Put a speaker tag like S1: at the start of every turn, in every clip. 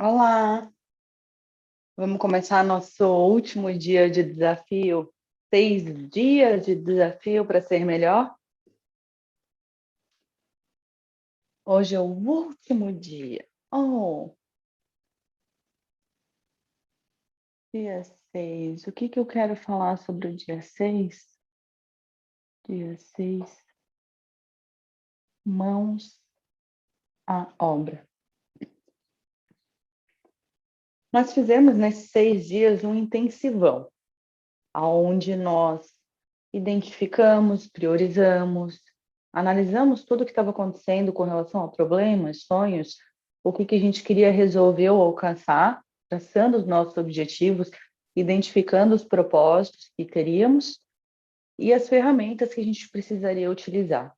S1: Olá, vamos começar nosso último dia de desafio. 6 dias de desafio para ser melhor. Hoje é o último dia. Dia 6. O que eu quero falar sobre o dia 6? Dia 6. Mãos à obra. Nós fizemos nesses 6 dias um intensivão, onde nós identificamos, priorizamos, analisamos tudo o que estava acontecendo com relação a problemas, sonhos, o que a gente queria resolver ou alcançar, traçando os nossos objetivos, identificando os propósitos que teríamos e as ferramentas que a gente precisaria utilizar.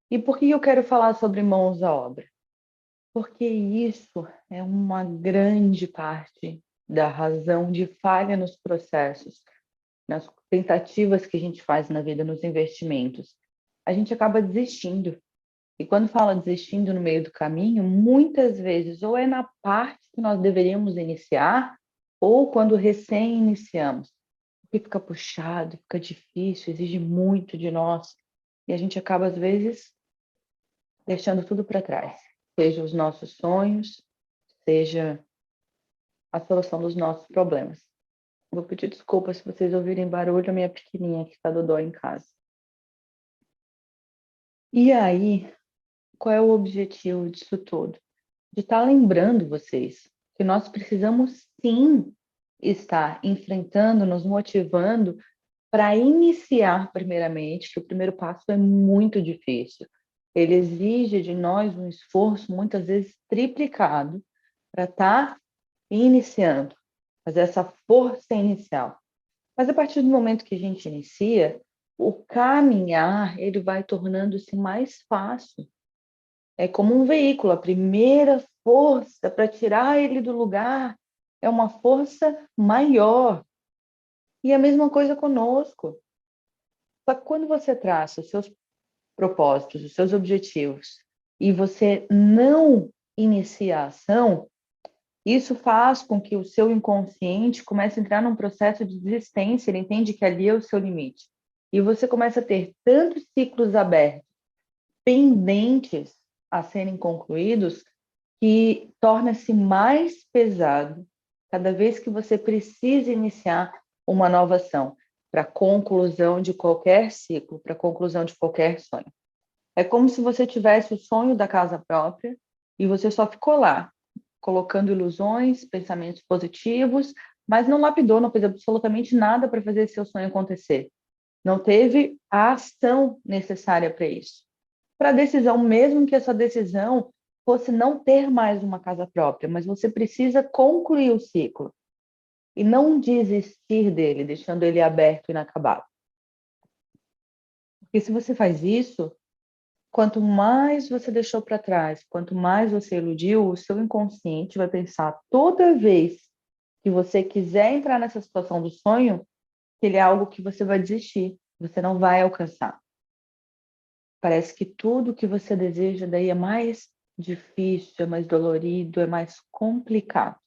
S1: E por que eu quero falar sobre mãos à obra? Porque isso é uma grande parte da razão de falha nos processos, nas tentativas que a gente faz na vida, nos investimentos. A gente acaba desistindo. E quando fala desistindo no meio do caminho, muitas vezes ou é na parte que nós deveríamos iniciar, ou quando recém iniciamos. Porque fica puxado, fica difícil, exige muito de nós. E a gente acaba, às vezes, deixando tudo para trás. Seja os nossos sonhos, seja a solução dos nossos problemas. Vou pedir desculpas se vocês ouvirem barulho, a minha pequenininha que está dodó em casa. E aí, qual é o objetivo disso tudo? De estar lembrando vocês que nós precisamos sim estar enfrentando, nos motivando para iniciar primeiramente, que o primeiro passo é muito difícil. Ele exige de nós um esforço muitas vezes triplicado para estar iniciando, fazer essa força inicial. Mas a partir do momento que a gente inicia, o caminhar ele vai tornando-se mais fácil. É como um veículo, a primeira força para tirar ele do lugar é uma força maior. E a mesma coisa conosco. Só que quando você traça os seus propósitos, os seus objetivos, e você não inicia a ação, isso faz com que o seu inconsciente comece a entrar num processo de desistência, ele entende que ali é o seu limite. E você começa a ter tantos ciclos abertos, pendentes a serem concluídos, que torna-se mais pesado cada vez que você precisa iniciar uma nova ação para a conclusão de qualquer ciclo, para a conclusão de qualquer sonho. É como se você tivesse o sonho da casa própria e você só ficou lá, colocando ilusões, pensamentos positivos, mas não lapidou, não fez absolutamente nada para fazer seu sonho acontecer. Não teve a ação necessária para isso. Para a decisão, mesmo que essa decisão fosse não ter mais uma casa própria, mas você precisa concluir o ciclo e não desistir dele, deixando ele aberto e inacabado. Porque se você faz isso, quanto mais você deixou para trás, quanto mais você iludiu, o seu inconsciente vai pensar toda vez que você quiser entrar nessa situação do sonho, que ele é algo que você vai desistir, você não vai alcançar. Parece que tudo que você deseja daí é mais difícil, é mais dolorido, é mais complicado.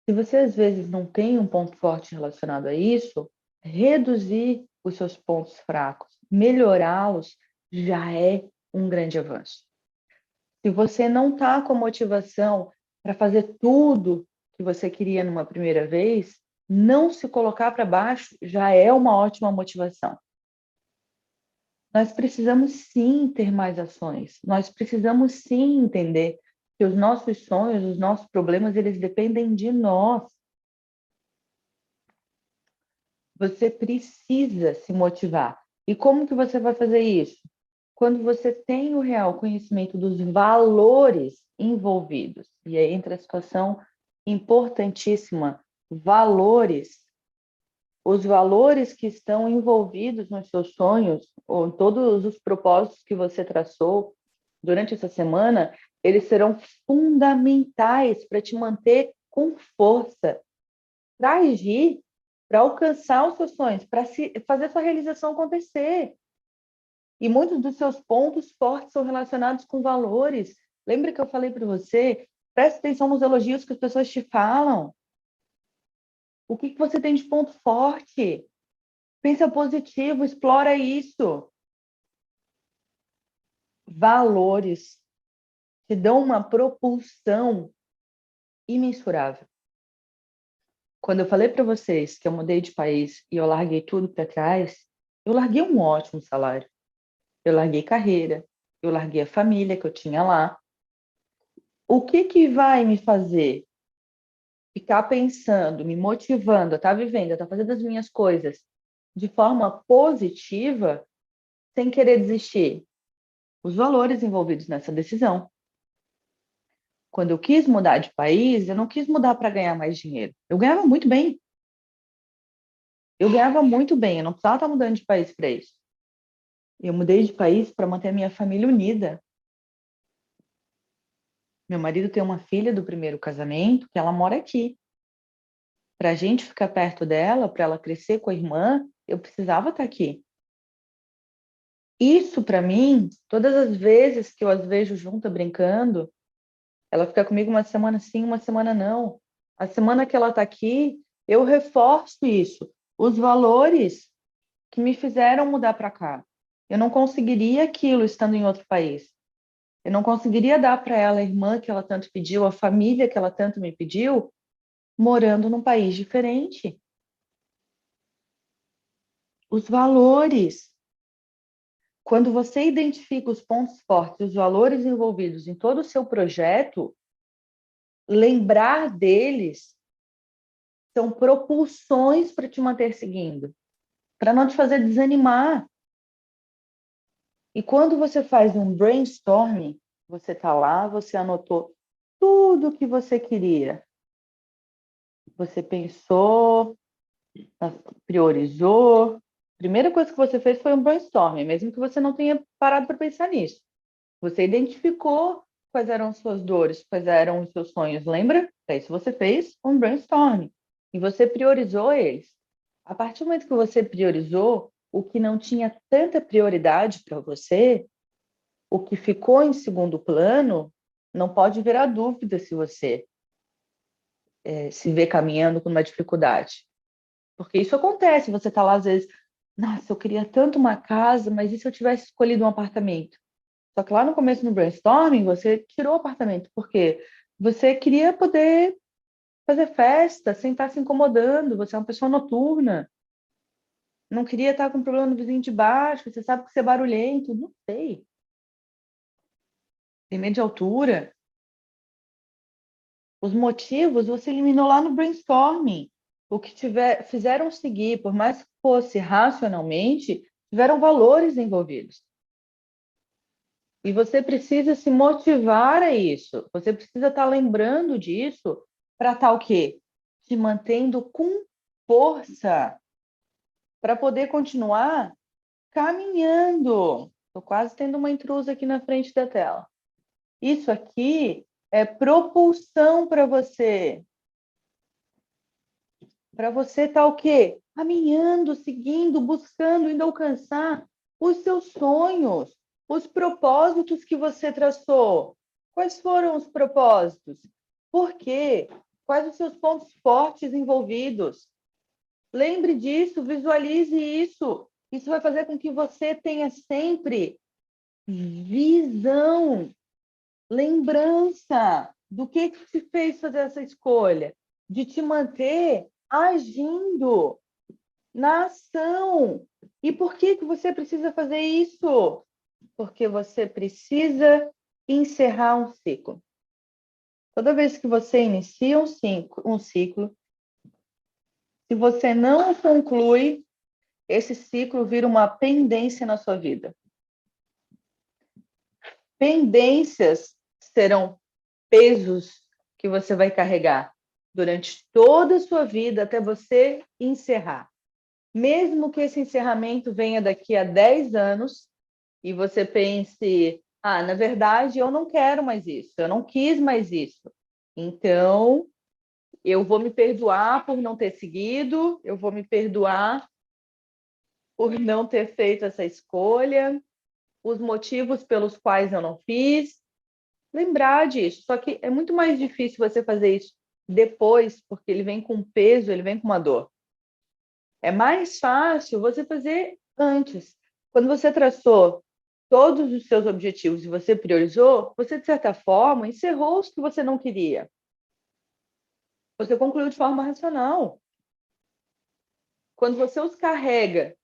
S1: Se você às vezes não tem um ponto forte relacionado a isso, reduzir os seus pontos fracos, melhorá-los, já é um grande avanço. Se você não está com motivação para fazer tudo que você queria numa primeira vez, não se colocar para baixo já é uma ótima motivação. Nós precisamos sim ter mais ações. Nós precisamos sim entender que os nossos sonhos, os nossos problemas, eles dependem de nós. Você precisa se motivar. E como que você vai fazer isso? Quando você tem o real conhecimento dos valores envolvidos. E aí entra a situação importantíssima, valores. Os valores que estão envolvidos nos seus sonhos, ou todos os propósitos que você traçou durante essa semana, eles serão fundamentais para te manter com força, para agir, para alcançar os seus sonhos, para fazer sua realização acontecer. E muitos dos seus pontos fortes são relacionados com valores. Lembra que eu falei para você? Presta atenção nos elogios que as pessoas te falam. O que você tem de ponto forte? Pensa positivo, explora isso. Valores te dão uma propulsão imensurável. Quando eu falei para vocês que eu mudei de país e eu larguei tudo para trás, eu larguei um ótimo salário. Eu larguei carreira, eu larguei a família que eu tinha lá. O que vai me fazer ficar pensando, me motivando a estar vivendo, a estar fazendo as minhas coisas de forma positiva, sem querer desistir? Os valores envolvidos nessa decisão. Quando eu quis mudar de país, eu não quis mudar para ganhar mais dinheiro. Eu ganhava muito bem. Eu ganhava muito bem, eu não precisava estar mudando de país para isso. Eu mudei de país para manter a minha família unida. Meu marido tem uma filha do primeiro casamento que ela mora aqui. Para a gente ficar perto dela, para ela crescer com a irmã, eu precisava estar aqui. Isso, para mim, todas as vezes que eu as vejo juntas brincando, ela fica comigo uma semana sim, uma semana não. A semana que ela está aqui, eu reforço isso. Os valores que me fizeram mudar para cá. Eu não conseguiria aquilo estando em outro país. Eu não conseguiria dar para ela a irmã que ela tanto pediu, a família que ela tanto me pediu, morando num país diferente. Os valores. Quando você identifica os pontos fortes, os valores envolvidos em todo o seu projeto, lembrar deles são propulsões para te manter seguindo, para não te fazer desanimar. E quando você faz um brainstorming, você está lá, você anotou tudo o que você queria. Você pensou, priorizou. A primeira coisa que você fez foi um brainstorming, mesmo que você não tenha parado para pensar nisso. Você identificou quais eram as suas dores, quais eram os seus sonhos, lembra? Para isso você fez um brainstorming. E você priorizou eles. A partir do momento que você priorizou, o que não tinha tanta prioridade para você, o que ficou em segundo plano, não pode virar dúvida se você se vê caminhando com uma dificuldade. Porque isso acontece, você está lá às vezes, nossa, eu queria tanto uma casa, mas e se eu tivesse escolhido um apartamento? Só que lá no começo, no brainstorming, você tirou o apartamento, porque você queria poder fazer festa sem estar se incomodando, você é uma pessoa noturna, não queria estar com problema no vizinho de baixo, você sabe que você é barulhento, não sei. Tem medo de altura. Os motivos você eliminou lá no brainstorming. O que fizeram seguir, por mais que fosse racionalmente, tiveram valores envolvidos. E você precisa se motivar a isso. Você precisa estar lembrando disso para estar o quê? Se mantendo com força para poder continuar caminhando. Estou quase tendo uma intrusa aqui na frente da tela. Isso aqui é propulsão para você. Para você estar o quê? Caminhando, seguindo, buscando, indo alcançar os seus sonhos, os propósitos que você traçou. Quais foram os propósitos? Por quê? Quais os seus pontos fortes envolvidos? Lembre disso, visualize isso. Isso vai fazer com que você tenha sempre visão, lembrança do que te fez fazer essa escolha, de te manter agindo na ação. E por que você precisa fazer isso? Porque você precisa encerrar um ciclo. Toda vez que você inicia um ciclo, se você não o conclui, esse ciclo vira uma pendência na sua vida. Pendências serão pesos que você vai carregar durante toda a sua vida até você encerrar. Mesmo que esse encerramento venha daqui a 10 anos e você pense, na verdade, eu não quero mais isso, eu não quis mais isso. Então, eu vou me perdoar por não ter seguido, eu vou me perdoar por não ter feito essa escolha, os motivos pelos quais eu não fiz. lembrar disso. Só que é muito mais difícil você fazer isso depois, porque ele vem com peso, ele vem com uma dor. É mais fácil você fazer antes. Quando você traçou todos os seus objetivos e você priorizou, você, de certa forma, encerrou os que você não queria. Você concluiu de forma racional. Quando você os carrega,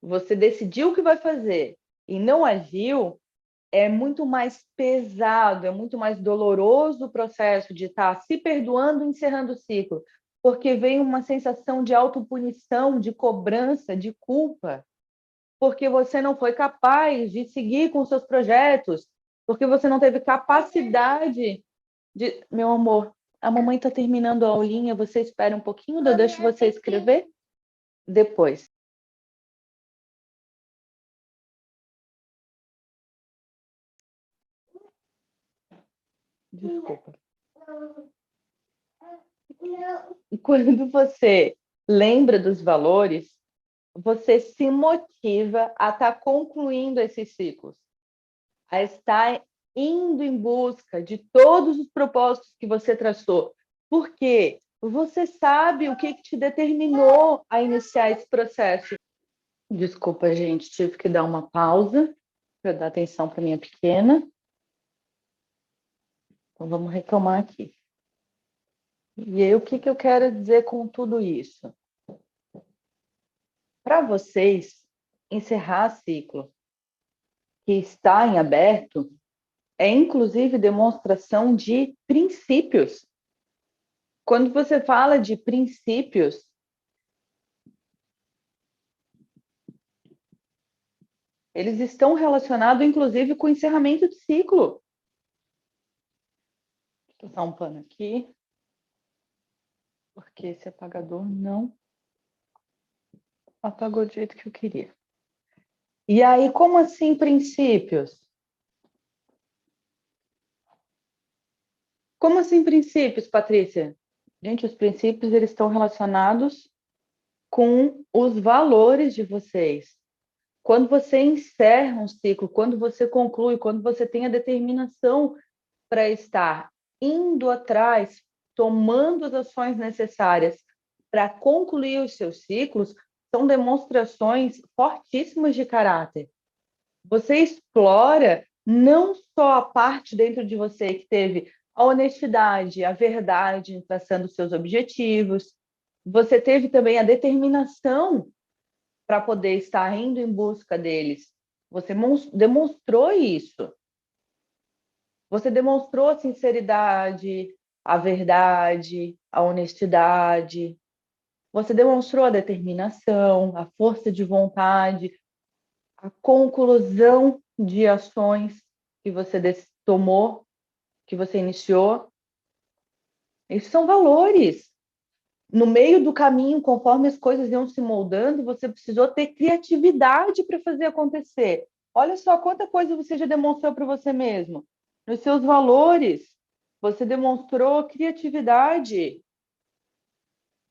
S1: você decidiu o que vai fazer e não agiu, é muito mais pesado, é muito mais doloroso o processo de estar se perdoando e encerrando o ciclo, porque vem uma sensação de autopunição, de cobrança, de culpa, porque você não foi capaz de seguir com seus projetos, porque você não teve capacidade de... Meu amor, a mamãe está terminando a aulinha, você espera um pouquinho, eu deixo você escrever depois. Desculpa. E quando você lembra dos valores, você se motiva a estar concluindo esses ciclos, a estar indo em busca de todos os propósitos que você traçou. Por quê? Você sabe o que te determinou a iniciar esse processo. Desculpa, gente, tive que dar uma pausa para dar atenção para minha pequena. Então, vamos retomar aqui. E aí, o que eu quero dizer com tudo isso? Para vocês, encerrar ciclo que está em aberto é, inclusive, demonstração de princípios. Quando você fala de princípios, eles estão relacionados, inclusive, com o encerramento de ciclo. Vou passar um pano aqui, porque esse apagador não apagou do jeito que eu queria. E aí, como assim princípios? Como assim princípios, Patrícia? Gente, os princípios eles estão relacionados com os valores de vocês. Quando você encerra um ciclo, quando você conclui, quando você tem a determinação para estar indo atrás, tomando as ações necessárias para concluir os seus ciclos, são demonstrações fortíssimas de caráter. Você explora não só a parte dentro de você que teve a honestidade, a verdade em traçando seus objetivos, você teve também a determinação para poder estar indo em busca deles. Você demonstrou isso. Você demonstrou a sinceridade, a verdade, a honestidade. Você demonstrou a determinação, a força de vontade, a conclusão de ações que você tomou, que você iniciou. Esses são valores. No meio do caminho, conforme as coisas iam se moldando, você precisou ter criatividade para fazer acontecer. Olha só quanta coisa você já demonstrou para você mesmo. Nos seus valores, você demonstrou criatividade.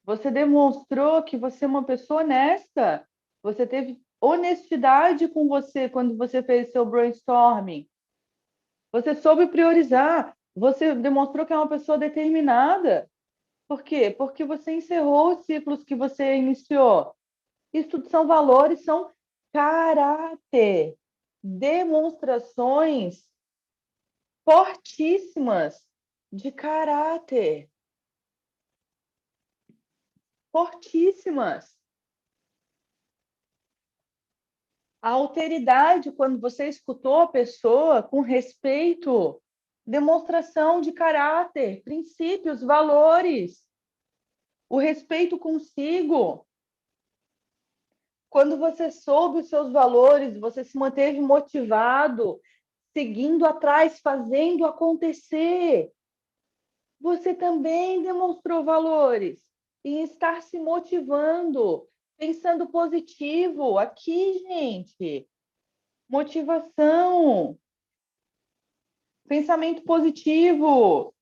S1: Você demonstrou que você é uma pessoa honesta. Você teve honestidade com você quando você fez seu brainstorming. Você soube priorizar. Você demonstrou que é uma pessoa determinada. Por quê? Porque você encerrou os ciclos que você iniciou. Isso tudo são valores, são caráter, demonstrações fortíssimas de caráter. Fortíssimas. A alteridade, quando você escutou a pessoa com respeito, demonstração de caráter, princípios, valores, o respeito consigo. Quando você soube os seus valores, você se manteve motivado, seguindo atrás, fazendo acontecer. Você também demonstrou valores em estar se motivando, pensando positivo. Aqui, gente, motivação, pensamento positivo.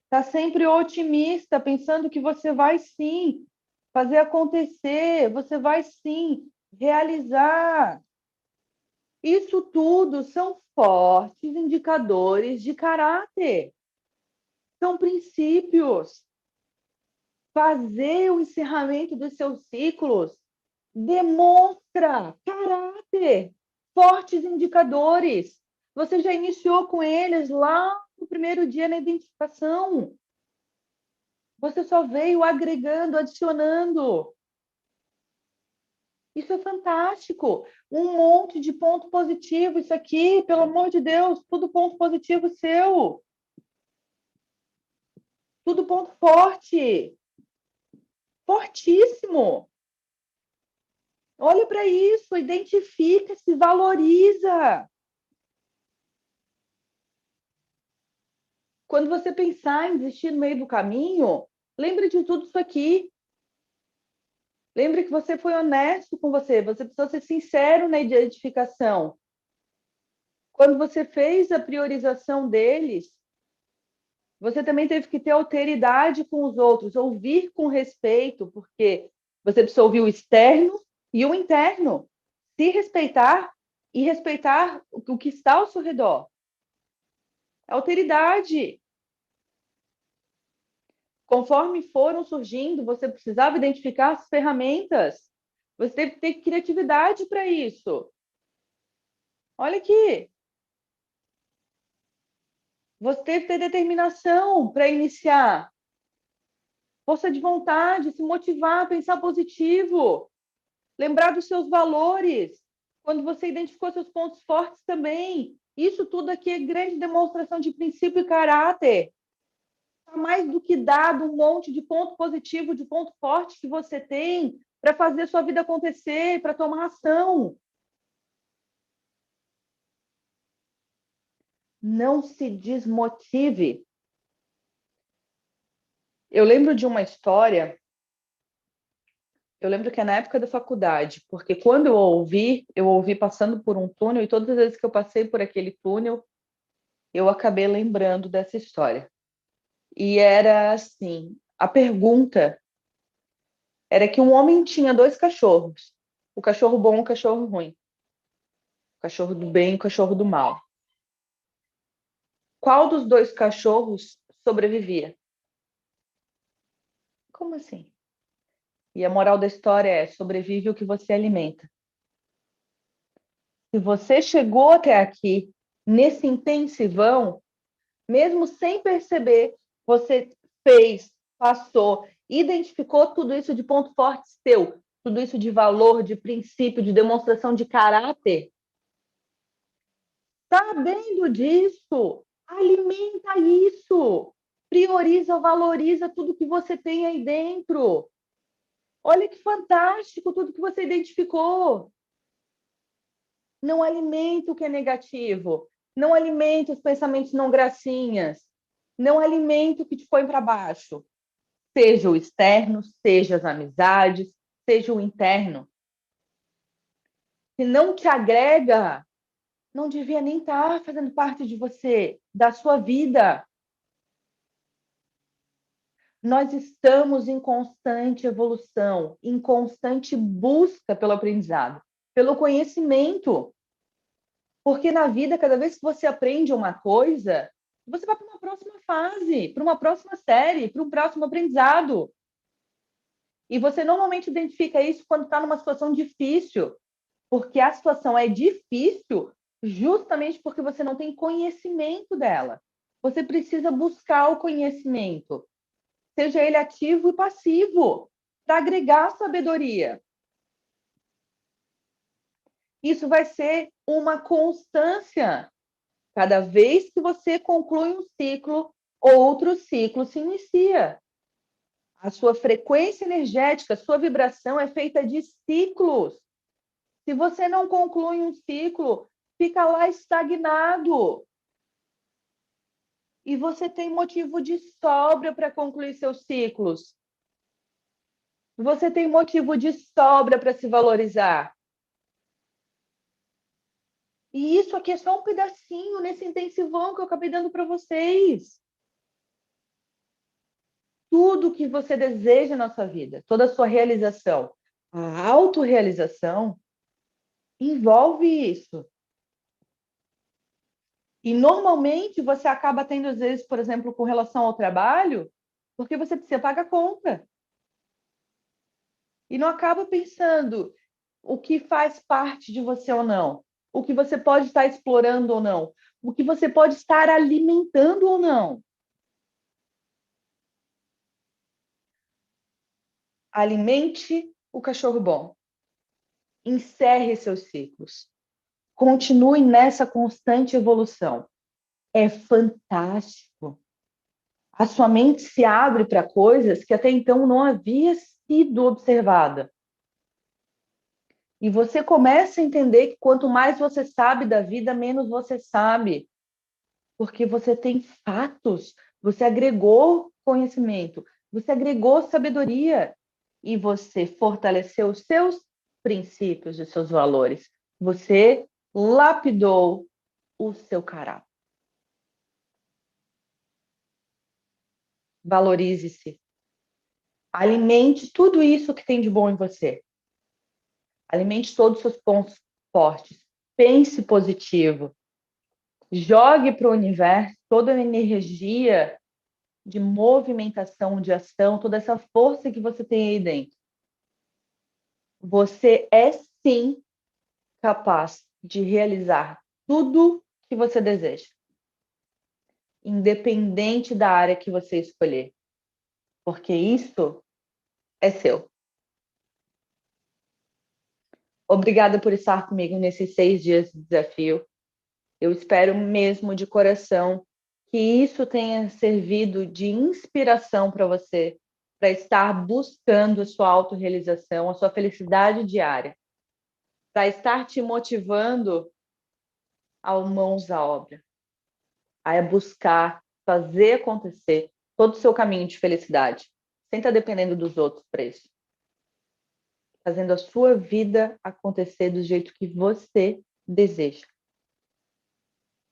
S1: Tá sempre otimista, pensando que você vai sim fazer acontecer, você vai sim realizar. Isso tudo são fortes indicadores de caráter. São princípios. Fazer o encerramento dos seus ciclos demonstra caráter, fortes indicadores. Você já iniciou com eles lá no primeiro dia na identificação. Você só veio agregando, adicionando. Isso é fantástico. Um monte de ponto positivo. Isso aqui, pelo amor de Deus, tudo ponto positivo seu. Tudo ponto forte. Fortíssimo. Olha para isso, identifica, se valoriza. Quando você pensar em desistir no meio do caminho, lembre de tudo isso aqui. Lembre que você foi honesto com você precisou ser sincero na identificação. Quando você fez a priorização deles, você também teve que ter alteridade com os outros, ouvir com respeito, porque você precisa ouvir o externo e o interno. Se respeitar e respeitar o que está ao seu redor. Alteridade. Conforme foram surgindo, você precisava identificar as ferramentas. Você teve que ter criatividade para isso. Olha aqui. Você teve que ter determinação para iniciar. Força de vontade, se motivar, pensar positivo. Lembrar dos seus valores. Quando você identificou seus pontos fortes também. Isso tudo aqui é grande demonstração de princípio e caráter. Está mais do que dado um monte de ponto positivo, de ponto forte que você tem para fazer sua vida acontecer, para tomar ação. Não se desmotive. Eu lembro de uma história, eu lembro que é na época da faculdade, porque quando eu ouvi passando por um túnel, e todas as vezes que eu passei por aquele túnel, eu acabei lembrando dessa história. E era assim, a pergunta era que um homem tinha dois cachorros, o cachorro bom e o cachorro ruim, o cachorro do bem e o cachorro do mal. Qual dos dois cachorros sobrevivia? Como assim? E a moral da história é: sobrevive o que você alimenta. Se você chegou até aqui, nesse intensivão, mesmo sem perceber, você fez, passou, identificou tudo isso de ponto forte seu, tudo isso de valor, de princípio, de demonstração de caráter. Sabendo disso, alimenta isso. Prioriza, valoriza tudo que você tem aí dentro. Olha que fantástico tudo que você identificou. Não alimenta o que é negativo. Não alimenta os pensamentos não gracinhas. Não alimenta o que te põe para baixo. Seja o externo, seja as amizades, seja o interno. Se não te agrega, não devia nem estar fazendo parte de você, da sua vida. Nós estamos em constante evolução, em constante busca pelo aprendizado, pelo conhecimento. Porque na vida, cada vez que você aprende uma coisa, você vai para uma próxima fase, para uma próxima série, para um próximo aprendizado. E você normalmente identifica isso quando está numa situação difícil, porque a situação é difícil justamente porque você não tem conhecimento dela. Você precisa buscar o conhecimento, seja ele ativo e passivo, para agregar sabedoria. Isso vai ser uma constância. Cada vez que você conclui um ciclo, outro ciclo se inicia. A sua frequência energética, a sua vibração é feita de ciclos. Se você não conclui um ciclo, fica lá estagnado. E você tem motivo de sobra para concluir seus ciclos. Você tem motivo de sobra para se valorizar. E isso aqui é só um pedacinho nesse intensivão que eu acabei dando para vocês. Tudo que você deseja na sua vida, toda a sua realização, a autorrealização, envolve isso. E normalmente você acaba tendo, às vezes, por exemplo, com relação ao trabalho, porque você precisa pagar a conta. E não acaba pensando o que faz parte de você ou não, o que você pode estar explorando ou não, o que você pode estar alimentando ou não. Alimente o cachorro bom. Encerre seus ciclos. Continue nessa constante evolução. É fantástico. A sua mente se abre para coisas que até então não havia sido observada. E você começa a entender que quanto mais você sabe da vida, menos você sabe. Porque você tem fatos, você agregou conhecimento, você agregou sabedoria e você fortaleceu os seus princípios e seus valores. Você lapidou o seu caráter. Valorize-se. Alimente tudo isso que tem de bom em você. Alimente todos os seus pontos fortes. Pense positivo. Jogue para o universo toda a energia de movimentação, de ação, toda essa força que você tem aí dentro. Você é sim capaz de realizar tudo que você deseja, independente da área que você escolher, porque isso é seu. Obrigada por estar comigo nesses 6 dias de desafio. Eu espero mesmo de coração que isso tenha servido de inspiração para você, para estar buscando a sua autorrealização, a sua felicidade diária, para estar te motivando ao mãos à obra, a buscar, fazer acontecer todo o seu caminho de felicidade, sem estar dependendo dos outros para isso. Fazendo a sua vida acontecer do jeito que você deseja.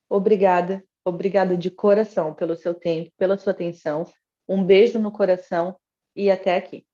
S1: Obrigada, obrigada de coração pelo seu tempo, pela sua atenção. Um beijo no coração e até aqui.